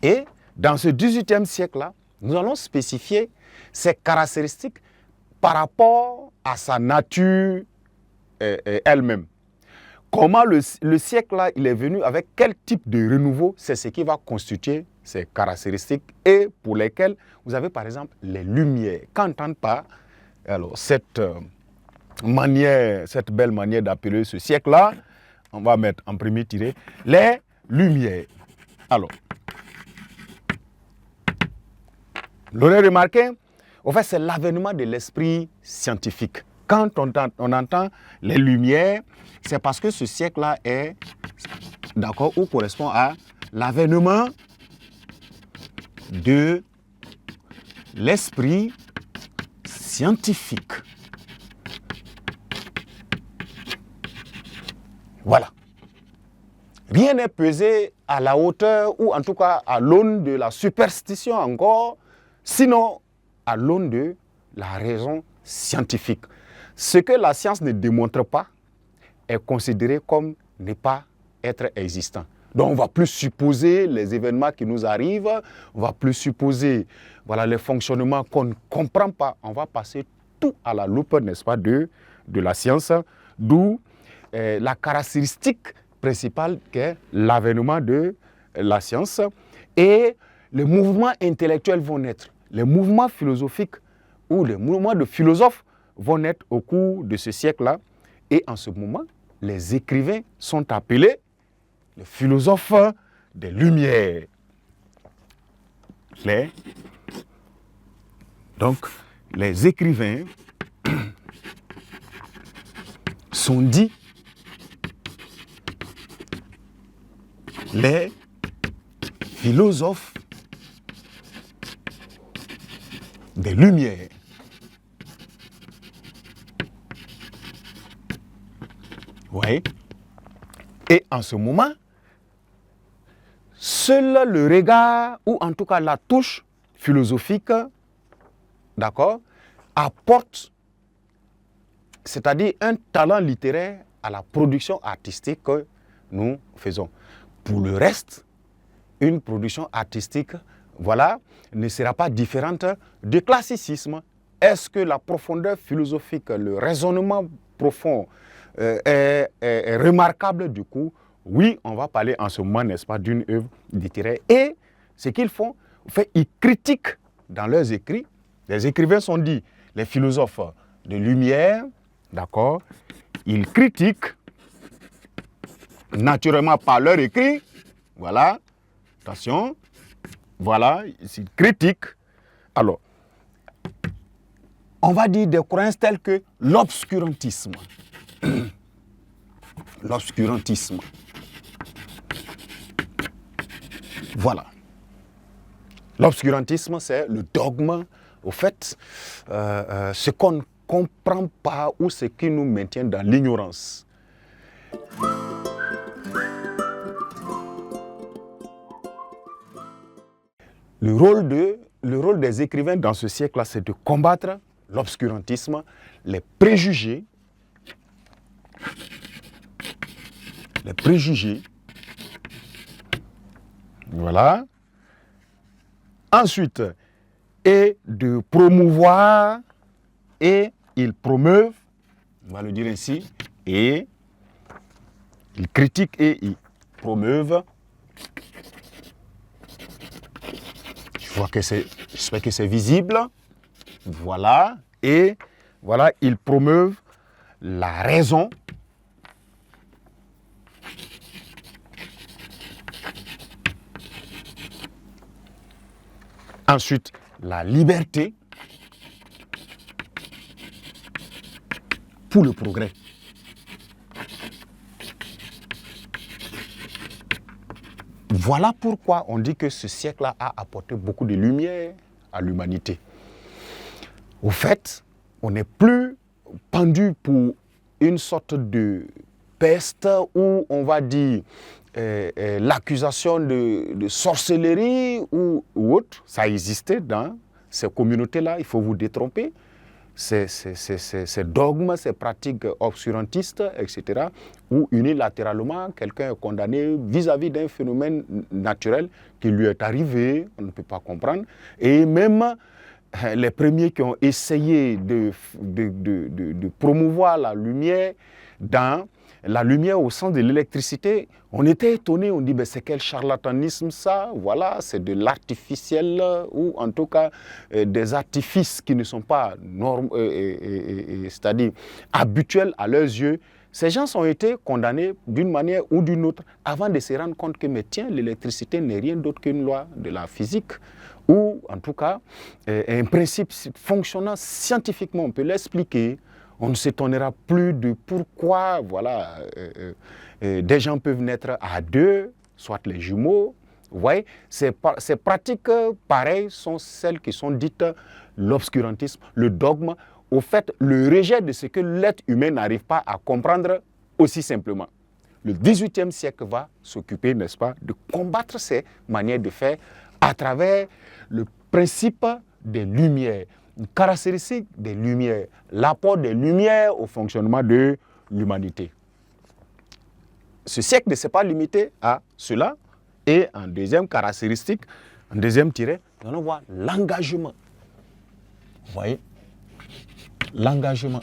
Et dans ce XVIIIe siècle-là, nous allons spécifier ses caractéristiques par rapport à sa nature elle-même. Comment le siècle-là, il est venu avec quel type de renouveau, c'est ce qui va constituer ces caractéristiques et pour lesquelles vous avez par exemple les lumières. Qu'entendent par alors, cette belle manière d'appeler ce siècle-là, on va mettre en premier tiré les lumières. Alors, vous avez remarqué, en fait, c'est l'avènement de l'esprit scientifique. Quand on entend les lumières, c'est parce que ce siècle-là est, d'accord, ou correspond à l'avènement de l'esprit scientifique. Voilà. Rien n'est pesé à la hauteur ou en tout cas à l'aune de la superstition encore, sinon à l'aune de la raison scientifique. Ce que la science ne démontre pas est considéré comme ne pas être existant. Donc on ne va plus supposer les événements qui nous arrivent, on ne va plus supposer voilà, les fonctionnements qu'on ne comprend pas. On va passer tout à la loupe, n'est-ce pas, de la science, d'où la caractéristique principale qu'est l'avènement de la science. Et les mouvements intellectuels vont naître. Les mouvements philosophiques ou les mouvements de philosophes vont naître au cours de ce siècle-là. Et en ce moment, les écrivains sont appelés les philosophes des Lumières. Donc, les écrivains sont dits les philosophes des Lumières. Oui. Et en ce moment, seul le regard, ou en tout cas la touche philosophique, d'accord, apporte, c'est-à-dire un talent littéraire à la production artistique que nous faisons. Pour le reste, une production artistique, voilà, ne sera pas différente du classicisme. Est-ce que la profondeur philosophique, le raisonnement profond est remarquable du coup? Oui, on va parler en ce moment, n'est-ce pas, d'une œuvre littéraire. Et ce qu'ils font, en fait, ils critiquent dans leurs écrits. Les écrivains sont dits les philosophes de Lumière, d'accord? Ils critiquent naturellement par leurs écrits, voilà, attention, voilà, ils critiquent. Alors, on va dire des croyances telles que l'obscurantisme. L'obscurantisme. Voilà. L'obscurantisme, c'est le dogme, au fait, ce qu'on ne comprend pas ou ce qui nous maintient dans l'ignorance. Le rôle des écrivains dans ce siècle-là, c'est de combattre l'obscurantisme, les préjugés. Voilà. Ensuite, et de promouvoir, et ils promeuvent, on va le dire ainsi, et ils critiquent et ils promeuvent. J'espère que c'est visible. Voilà. Et voilà, ils promeuvent la raison. Ensuite, la liberté pour le progrès. Voilà pourquoi on dit que ce siècle-là a apporté beaucoup de lumière à l'humanité. Au fait, on n'est plus pendu pour une sorte de peste où on va dire l'accusation de sorcellerie ou autre. Ça existait dans ces communautés-là, il faut vous détromper. ces dogmes, ces pratiques obscurantistes, etc., où unilatéralement, quelqu'un est condamné vis-à-vis d'un phénomène naturel qui lui est arrivé, on ne peut pas comprendre, et même les premiers qui ont essayé de promouvoir la lumière au sens de l'électricité, on était étonnés, on dit, c'est quel charlatanisme ça, voilà, c'est de l'artificiel, ou en tout cas des artifices qui ne sont pas c'est-à-dire habituels à leurs yeux. Ces gens ont été condamnés d'une manière ou d'une autre avant de se rendre compte que, mais tiens, l'électricité n'est rien d'autre qu'une loi de la physique, ou en tout cas un principe fonctionnant scientifiquement, on peut l'expliquer. On ne s'étonnera plus de pourquoi voilà, des gens peuvent naître à deux, soit les jumeaux. Vous voyez, ces pratiques pareilles sont celles qui sont dites l'obscurantisme, le dogme, au fait, le rejet de ce que l'être humain n'arrive pas à comprendre aussi simplement. Le XVIIIe siècle va s'occuper, n'est-ce pas, de combattre ces manières de faire à travers le principe des lumières, une caractéristique des lumières, l'apport des lumières au fonctionnement de l'humanité. Ce siècle ne s'est pas limité à cela. Et en deuxième caractéristique, en deuxième tiret, nous allons voir l'engagement. Vous voyez, l'engagement.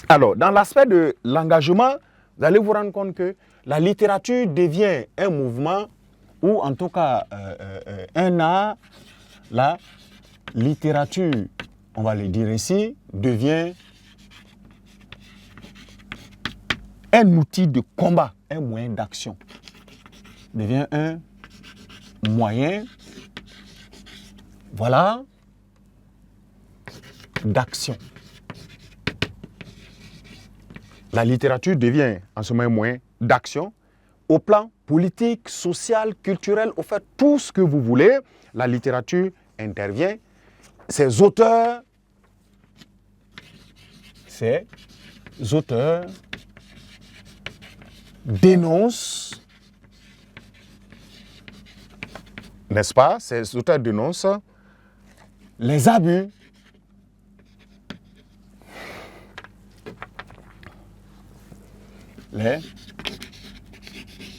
Alors, dans l'aspect de l'engagement, vous allez vous rendre compte que la littérature devient un mouvement ou en tout cas un art. La littérature, on va le dire ici, devient un outil de combat, un moyen d'action. Devient un moyen, voilà, d'action. La littérature devient en ce moment un moyen d'action au plan politique, social, culturel, au fait, tout ce que vous voulez, la littérature intervient. Ces auteurs dénoncent, n'est-ce pas? Ces auteurs dénoncent les abus,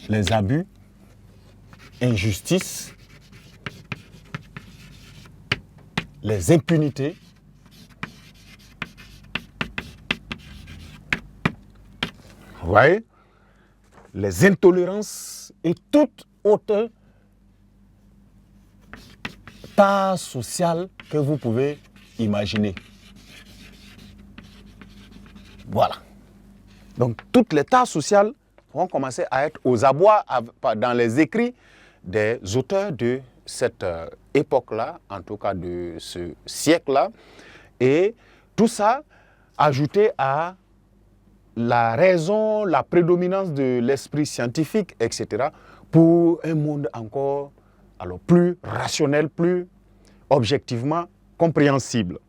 les abus, injustices, les impunités, vous voyez, les intolérances et toute autre tare sociale que vous pouvez imaginer. Voilà. Donc, toutes les tares sociales vont commencer à être aux abois dans les écrits des auteurs de cette époque-là, en tout cas de ce siècle-là. Et tout ça ajouté à la raison, la prédominance de l'esprit scientifique, etc., pour un monde encore plus rationnel, plus objectivement compréhensible.